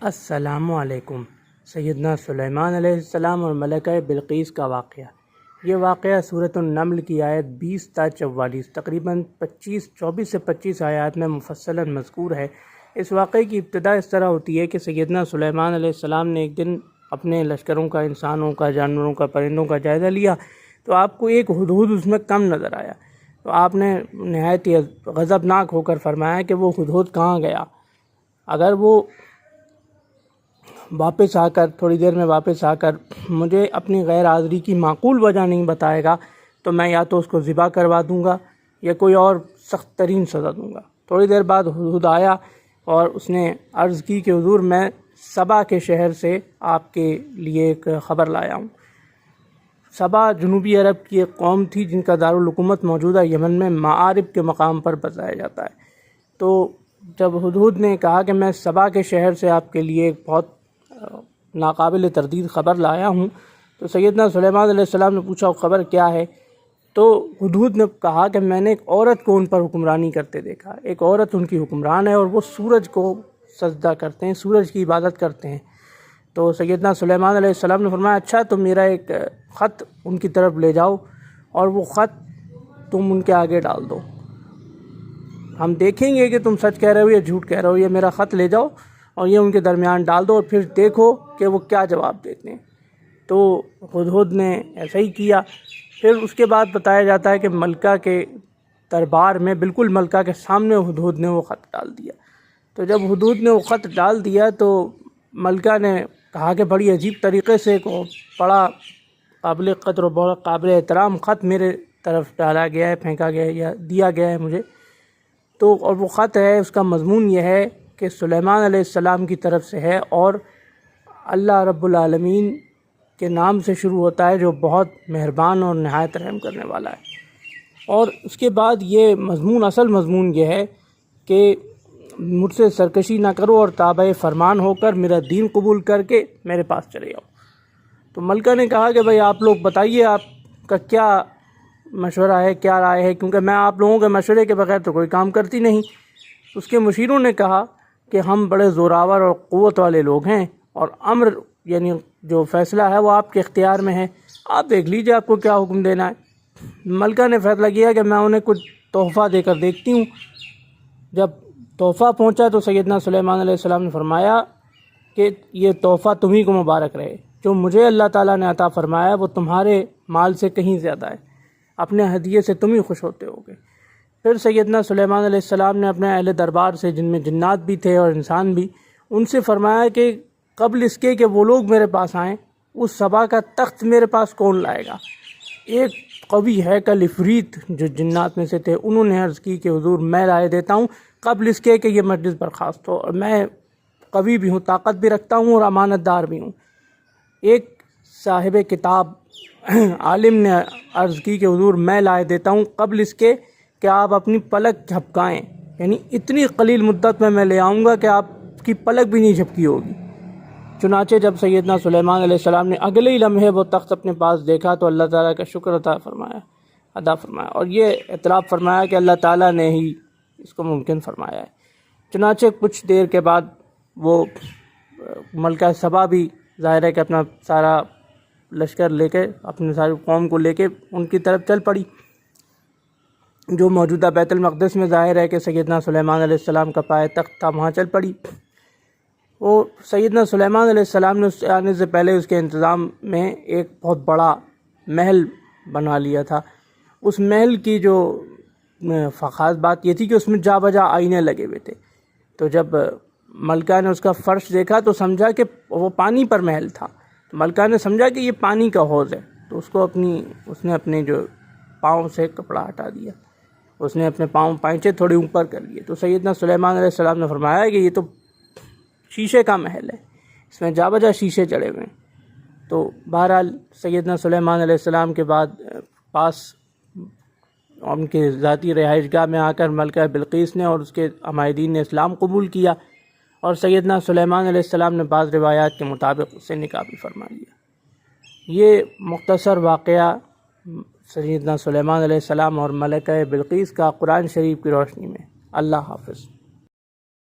السلام علیکم۔ سیدنا سلیمان علیہ السلام اور ملکہ بلقیس کا واقعہ۔ یہ واقعہ سورۃ النمل کی آیت 20 تا 44 تقریباً 24 سے 25 آیات میں مفصلاً مذکور ہے۔ اس واقعے کی ابتدا اس طرح ہوتی ہے کہ سیدنا سلیمان علیہ السلام نے ایک دن اپنے لشکروں کا، انسانوں کا، جانوروں کا، پرندوں کا جائزہ لیا تو آپ کو ایک ہدہد اس میں کم نظر آیا۔ تو آپ نے نہایت ہی غضبناک ہو کر فرمایا کہ وہ ہدہد کہاں گیا؟ اگر وہ واپس آ کر تھوڑی دیر میں واپس آ کر مجھے اپنی غیر حاضری کی معقول وجہ نہیں بتائے گا تو میں یا تو اس کو ذبح کروا دوں گا یا کوئی اور سخت ترین سزا دوں گا۔ تھوڑی دیر بعد ہدہد آیا اور اس نے عرض کی کہ حضور میں سبا کے شہر سے آپ کے لیے ایک خبر لایا ہوں۔ سبا جنوبی عرب کی ایک قوم تھی جن کا دارالحکومت موجودہ یمن میں معارب کے مقام پر بتایا جاتا ہے۔ تو جب ہدہد نے کہا کہ میں سبا کے شہر سے آپ کے لیے ایک بہت ناقابل تردید خبر لایا ہوں، تو سیدنا سلیمان علیہ السلام نے پوچھا خبر کیا ہے؟ تو ہدہد نے کہا کہ میں نے ایک عورت کو ان پر حکمرانی کرتے دیکھا۔ ایک عورت ان کی حکمران ہے اور وہ سورج کو سجدہ کرتے ہیں، سورج کی عبادت کرتے ہیں۔ تو سیدنا سلیمان علیہ السلام نے فرمایا اچھا تو میرا ایک خط ان کی طرف لے جاؤ اور وہ خط تم ان کے آگے ڈال دو، ہم دیکھیں گے کہ تم سچ کہہ رہے ہو یا جھوٹ کہہ رہے ہو۔ یہ میرا خط لے جاؤ اور یہ ان کے درمیان ڈال دو اور پھر دیکھو کہ وہ کیا جواب دیتے ہیں۔ تو ہدہد نے ایسا ہی کیا۔ پھر اس کے بعد بتایا جاتا ہے کہ ملکہ کے دربار میں بالکل ملکہ کے سامنے ہدہد نے وہ خط ڈال دیا۔ تو جب ہدہد نے وہ خط ڈال دیا تو ملکہ نے کہا کہ بڑی عجیب طریقے سے کو بڑا قابل قدر و بڑا قابل احترام خط میرے طرف ڈالا گیا ہے، پھینکا گیا ہے یا دیا گیا ہے مجھے۔ تو اور وہ خط ہے، اس کا مضمون یہ ہے کہ سلیمان علیہ السلام کی طرف سے ہے اور اللہ رب العالمین کے نام سے شروع ہوتا ہے جو بہت مہربان اور نہایت رحم کرنے والا ہے۔ اور اس کے بعد یہ مضمون، اصل مضمون یہ ہے کہ مجھ سے سرکشی نہ کرو اور تابع فرمان ہو کر میرا دین قبول کر کے میرے پاس چلے آؤ۔ تو ملکہ نے کہا کہ بھائی آپ لوگ بتائیے آپ کا کیا مشورہ ہے، کیا رائے ہے، کیونکہ میں آپ لوگوں کے مشورے کے بغیر تو کوئی کام کرتی نہیں۔ اس کے مشیروں نے کہا کہ ہم بڑے زوراور اور قوت والے لوگ ہیں اور امر یعنی جو فیصلہ ہے وہ آپ کے اختیار میں ہے، آپ دیکھ لیجئے آپ کو کیا حکم دینا ہے۔ ملکہ نے فیصلہ کیا کہ میں انہیں کچھ تحفہ دے کر دیکھتی ہوں۔ جب تحفہ پہنچا تو سیدنا سلیمان علیہ السلام نے فرمایا کہ یہ تحفہ تمہیں کو مبارک رہے، جو مجھے اللہ تعالیٰ نے عطا فرمایا وہ تمہارے مال سے کہیں زیادہ ہے، اپنے ہدیے سے تم ہی خوش ہوتے ہوگے۔ پھر سیدنا سلیمان علیہ السلام نے اپنے اہل دربار سے، جن میں جنات بھی تھے اور انسان بھی، ان سے فرمایا کہ قبل اس کے کہ وہ لوگ میرے پاس آئیں اس سبا کا تخت میرے پاس کون لائے گا؟ ایک قوی ہیکل عفریت جو جنات میں سے تھے انہوں نے عرض کی کہ حضور میں رائے دیتا ہوں قبل اس کے کہ یہ مجلس برخاست ہو، اور میں قوی بھی ہوں، طاقت بھی رکھتا ہوں اور امانت دار بھی ہوں۔ ایک صاحب کتاب عالم نے عرض کی کہ حضور میں رائے دیتا ہوں قبل اس کے کہ آپ اپنی پلک جھپکائیں، یعنی اتنی قلیل مدت میں لے آؤں گا کہ آپ کی پلک بھی نہیں جھپکی ہوگی۔ چنانچہ جب سیدنا سلیمان علیہ السلام نے اگلے ہی لمحے وہ تخت اپنے پاس دیکھا تو اللہ تعالیٰ کا شکر ادا فرمایا اور یہ اعتراف فرمایا کہ اللہ تعالیٰ نے ہی اس کو ممکن فرمایا ہے۔ چنانچہ کچھ دیر کے بعد وہ ملکہ سبا بھی ظاہر ہے کہ اپنا سارا لشکر لے کے، اپنے ساری قوم کو لے کے ان کی طرف چل پڑی، جو موجودہ بیت المقدس میں ظاہر ہے کہ سیدنا سلیمان علیہ السلام کا پائے تخت تھا، وہاں چل پڑی۔ وہ سیدنا سلیمان علیہ السلام نے اس سے آنے سے پہلے اس کے انتظام میں ایک بہت بڑا محل بنا لیا تھا۔ اس محل کی جو خاص بات یہ تھی کہ اس میں جا بجا آئینے لگے ہوئے تھے۔ تو جب ملکہ نے اس کا فرش دیکھا تو سمجھا کہ وہ پانی پر محل تھا، تو ملکہ نے سمجھا کہ یہ پانی کا حوض ہے، تو اس نے اپنے جو پاؤں سے کپڑا ہٹا دیا، اس نے اپنے پائنچے تھوڑے اوپر کر لیے۔ تو سیدنا سلیمان علیہ السلام نے فرمایا کہ یہ تو شیشے کا محل ہے، اس میں جا بجا شیشے چڑھے ہوئے ہیں۔ تو بہرحال سیدنا سلیمان علیہ السلام کے بعد پاس ان کے ذاتی رہائش گاہ میں آ کر ملکہ بلقیس نے اور اس کے عمائدین نے اسلام قبول کیا، اور سیدنا سلیمان علیہ السلام نے بعض روایات کے مطابق اس سے نکاح بھی فرما لیا۔ یہ مختصر واقعہ سیدنا سلیمان علیہ السلام اور ملکہ بلقیس کا قرآن شریف کی روشنی میں۔ اللہ حافظ۔